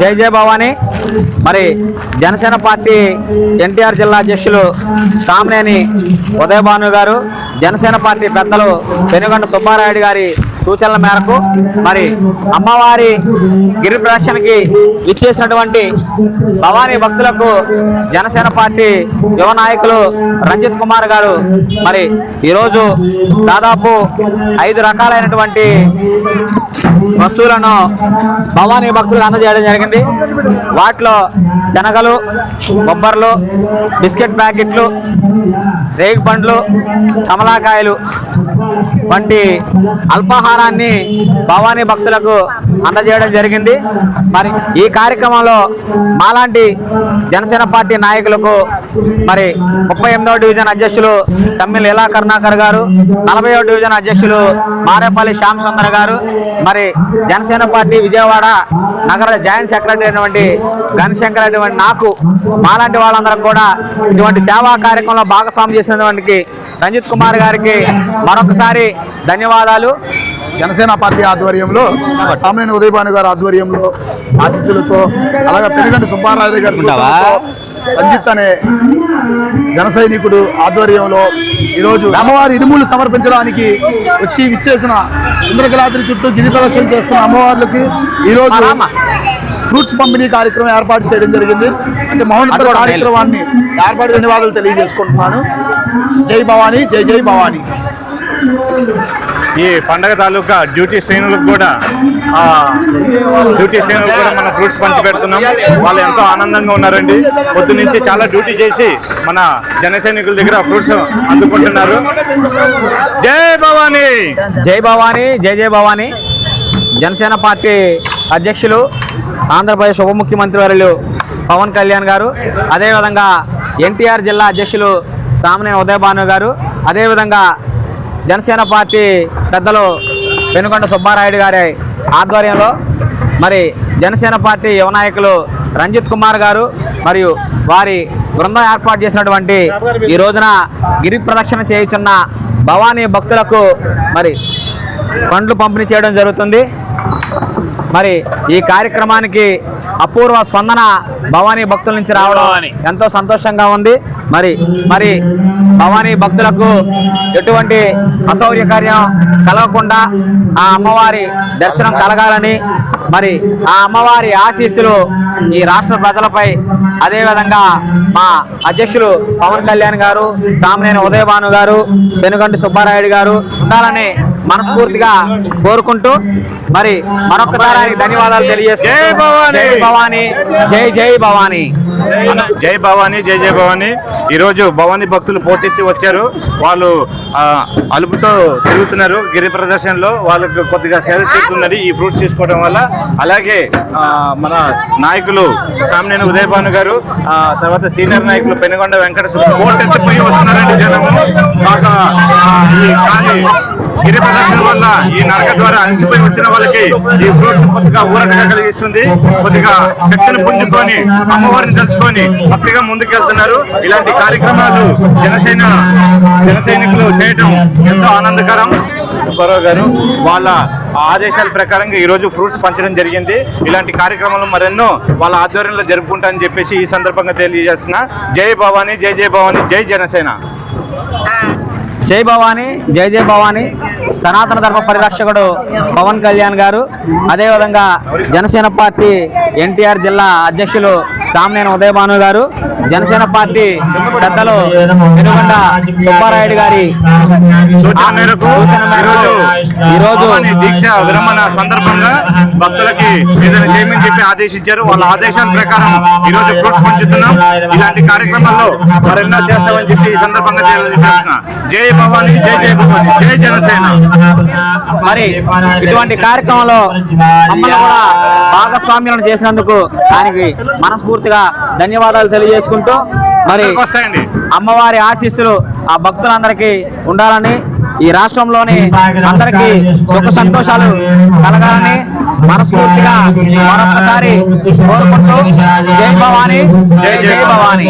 జై జై భవానీ. మరి జనసేన పార్టీ ఎన్టీఆర్ జిల్లా అధ్యక్షులు సామినేని ఉదయభాను గారు, జనసేన పార్టీ పెద్దలు పెనుగొండ సుబ్బారాయుడు గారి సూచనల మేరకు మరి అమ్మవారి గిరి ప్రదక్షిణకి ఇచ్చేసినటువంటి భవానీ భక్తులకు జనసేన పార్టీ యువ నాయకులు రంజిత్ కుమార్ గారు మరి ఈరోజు దాదాపు 5 రకాలైనటువంటి వస్తువులను భవానీ భక్తులకు అందజేయడం జరిగింది. వాటిలో శనగలు, కొబ్బర్లు, బిస్కెట్ ప్యాకెట్లు, రేగు పండ్లు, కమలాకాయలు వంటి అల్పాహారాన్ని భవానీ భక్తులకు అందజేయడం జరిగింది. మరి ఈ కార్యక్రమంలో మాలాంటి జనసేన పార్టీ నాయకులకు మరి 38వ డివిజన్ అధ్యక్షులు తమ్మిల్ ఇలా కరుణాకర్ గారు, 40వ డివిజన్ అధ్యక్షులు మారేపల్లి శ్యామ్ సుందర్ గారు, మరి జనసేన పార్టీ విజయవాడ నగర జాయింట్ సెక్రటరీ అయినటువంటి ఘనశంకర్ అయినటువంటి నాకు, మాలాంటి వాళ్ళందరం కూడా ఇటువంటి సేవా కార్యక్రమంలో భాగస్వామ్యం చేసినటువంటి రంజిత్ కుమార్ గారికి మరొకసారి ధన్యవాదాలు. జనసేన పార్టీ ఆధ్వర్యంలో సామినేని ఉదయభాను గారి ఆధ్వర్యంలో ఆశీస్సులతో, అలాగే పెనుగొండ సుబ్బారాయుడు గారి రంజిత్ అనే జన సైనికుడు ఆధ్వర్యంలో ఈరోజు అమ్మవారి ఇడుములు సమర్పించడానికి ఇచ్చేసిన ఇంద్రకలాద్రి చుట్టూ గిరి ప్రదక్షిణ చేస్తున్న అమ్మవార్లకి ఈరోజు ఫ్రూట్స్ పంపిణీ కార్యక్రమం ఏర్పాటు చేయడం జరిగింది. అంటే మహోన్నత కార్యక్రమాన్ని ఏర్పాటు ధన్యవాదాలు తెలియజేసుకుంటున్నాను. జై భవానీ, జై జై భవానీ. ఈ పండగ తాలూకా డ్యూటీ శ్రేణులకు కూడా మనం ఫ్రూట్స్ పంచి పెడుతున్నాం. వాళ్ళు ఎంతో ఆనందంగా ఉన్నారండి. పొద్దు నుంచి చాలా డ్యూటీ చేసి మన జన సైనికుల దగ్గర ఫ్రూట్స్ అందుకుంటున్నారు. జై భవానీ, జై భవానీ, జై జై భవానీ. జనసేన పార్టీ అధ్యక్షులు ఆంధ్రప్రదేశ్ ఉప ముఖ్యమంత్రి వర్యులు పవన్ కళ్యాణ్ గారు, అదేవిధంగా ఎన్టీఆర్ జిల్లా అధ్యక్షులు సామినేని ఉదయభాను గారు, అదేవిధంగా జనసేన పార్టీ పెద్దలు పెనుగొండ సుబ్బారాయుడు గారి ఆధ్వర్యంలో మరి జనసేన పార్టీ యువ నాయకులు రంజిత్ కుమార్ గారు మరియు వారి బృందం ఏర్పాటు చేసినటువంటి ఈ రోజున గిరి ప్రదక్షిణ చేయుచున్న భవానీ భక్తులకు మరి పండ్లు పంపిణీ చేయడం జరుగుతుంది. మరి ఈ కార్యక్రమానికి అపూర్వ స్పందన భవానీ భక్తుల నుంచి రావడం ఎంతో సంతోషంగా ఉంది. మరి భవానీ భక్తులకు ఎటువంటి అసౌకర్యం కలగకుండా ఆ అమ్మవారి దర్శనం కలగాలని, మరి ఆ అమ్మవారి ఆశీస్సులు ఈ రాష్ట్ర ప్రజలపై, అదేవిధంగా మా అధ్యక్షులు పవన్ కళ్యాణ్ గారు, సామినేని ఉదయభాను గారు, పెనుగొండ సుబ్బారాయుడు గారు ఉండాలని మనస్ఫూర్తిగా కోరుకుంటూ మరి మరొకసారి ధన్యవాదాలు తెలియజేస్తున్నాను. జై భవానీ, జై జై భవానీ. జై భవానీ, జై జై భవానీ. ఈరోజు భవానీ భక్తులు పోటెత్తి వచ్చారు. వాళ్ళు అలుపుతో తిరుగుతున్నారు గిరి ప్రదర్శనలో. వాళ్ళకు కొద్దిగా సేద తీరుతున్నది ఈ ఫ్రూట్స్ తీసుకోవడం వల్ల. అలాగే మన నాయకులు సామినేని ఉదయభాను గారు, తర్వాత సీనియర్ నాయకులు పెనుగొండ వెంకటేశ్వర పోటెత్తిపోయి వస్తున్నారండి జనము. బాగా గిరి ప్రదర్శన వల్ల ఈ నడక ద్వారా అలసిపోయి వచ్చిన వాళ్ళకి ఈ ఫ్రూట్స్ కొద్దిగా ఊరటగా కలిగిస్తుంది. కొద్దిగా శక్తిని పుంజుకొని అమ్మవారిని తలుచుకొని భక్తిగా ముందుకెళ్తున్నారు. ఇలాంటి కార్యక్రమాలు జన సైనికులు చేయడం ఎంతో ఆనందకరం. సుబ్బారావు గారు వాళ్ళ ఆదేశాల ప్రకారంగా ఈరోజు ఫ్రూట్స్ పంచడం జరిగింది. ఇలాంటి కార్యక్రమాలు మరెన్నో వాళ్ళ ఆధ్వర్యంలో జరుపుకుంటారని చెప్పేసి ఈ సందర్భంగా తెలియజేస్తున్నా. జై భవానీ, జై జై భవానీ, జై జనసేన. జై భవానీ, జై జై భవానీ. సనాతన ధర్మ పరిరక్షకుడు పవన్ కళ్యాణ్ గారు, అదేవిధంగా జనసేన పార్టీ ఎన్టీఆర్ జిల్లా అధ్యక్షులు సామినేని ఉదయభాను గారు, జనసేన పార్టీ పెద్దలు పెనుగొండ సుబ్బారాయుడు గారి సూచన మేరకు ఈరోజు దీక్ష విరమణ సందర్భంగా భక్తులకి ఏదైనా చేయమని చెప్పి ఆదేశించారు. వాళ్ళ ఆదేశాల ప్రకారం ఈరోజు ఫ్రూట్స్ పంచుతున్నాం. ఇలాంటి కార్యక్రమాల్లో మరెన్నో చేస్తామని చెప్పి ఈ సందర్భంగా తెలియజేస్తున్నా. జై భవానీ, జై జై భవానీ, జై జనసేన. మరి ఇటువంటి కార్యక్రమంలో మమ్మల్ని కూడా భాగస్వామ్యం చేసినందుకు ఆయనకి మనస్ఫూర్తిగా ధన్యవాదాలు తెలియజేసుకుంటూ మరి అమ్మవారి ఆశీస్సులు ఆ భక్తులందరికీ ఉండాలని, ఈ రాష్ట్రంలోని అందరికీ సుఖ సంతోషాలు కలగాలని మనస్ఫూర్తిగా మరొకసారి కోరుకుంటూ జై భవానీ, జై జై భవానీ.